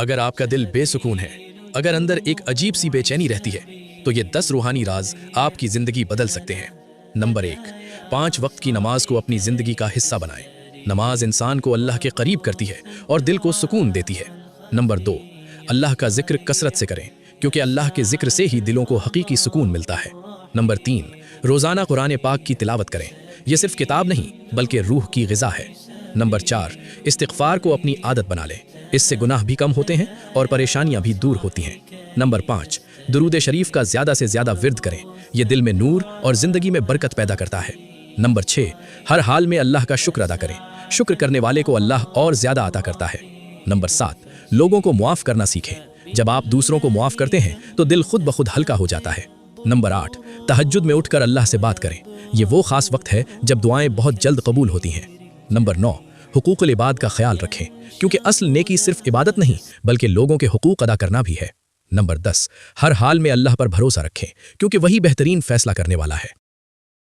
اگر آپ کا دل بے سکون ہے، اگر اندر ایک عجیب سی بے چینی رہتی ہے، تو یہ 10 روحانی راز آپ کی زندگی بدل سکتے ہیں۔ نمبر 1، 5 وقت کی نماز کو اپنی زندگی کا حصہ بنائیں۔ نماز انسان کو اللہ کے قریب کرتی ہے اور دل کو سکون دیتی ہے۔ نمبر 2، اللہ کا ذکر کثرت سے کریں، کیونکہ اللہ کے ذکر سے ہی دلوں کو حقیقی سکون ملتا ہے۔ نمبر 3، روزانہ قرآن پاک کی تلاوت کریں۔ یہ صرف کتاب نہیں بلکہ روح کی غذا ہے۔ نمبر 4، استغفار کو اپنی عادت بنا لیں، اس سے گناہ بھی کم ہوتے ہیں اور پریشانیاں بھی دور ہوتی ہیں۔ نمبر 5، درود شریف کا زیادہ سے زیادہ ورد کریں، یہ دل میں نور اور زندگی میں برکت پیدا کرتا ہے۔ نمبر 6، ہر حال میں اللہ کا شکر ادا کریں، شکر کرنے والے کو اللہ اور زیادہ عطا کرتا ہے۔ نمبر 7، لوگوں کو معاف کرنا سیکھیں، جب آپ دوسروں کو معاف کرتے ہیں تو دل خود بخود ہلکا ہو جاتا ہے۔ نمبر 8، تہجد میں اٹھ کر اللہ سے بات کریں، یہ وہ خاص وقت ہے جب دعائیں بہت جلد قبول ہوتی ہیں۔ نمبر 9، حقوق العباد کا خیال رکھیں، کیونکہ اصل نیکی صرف عبادت نہیں بلکہ لوگوں کے حقوق ادا کرنا بھی ہے۔ نمبر 10، ہر حال میں اللہ پر بھروسہ رکھیں، کیونکہ وہی بہترین فیصلہ کرنے والا ہے۔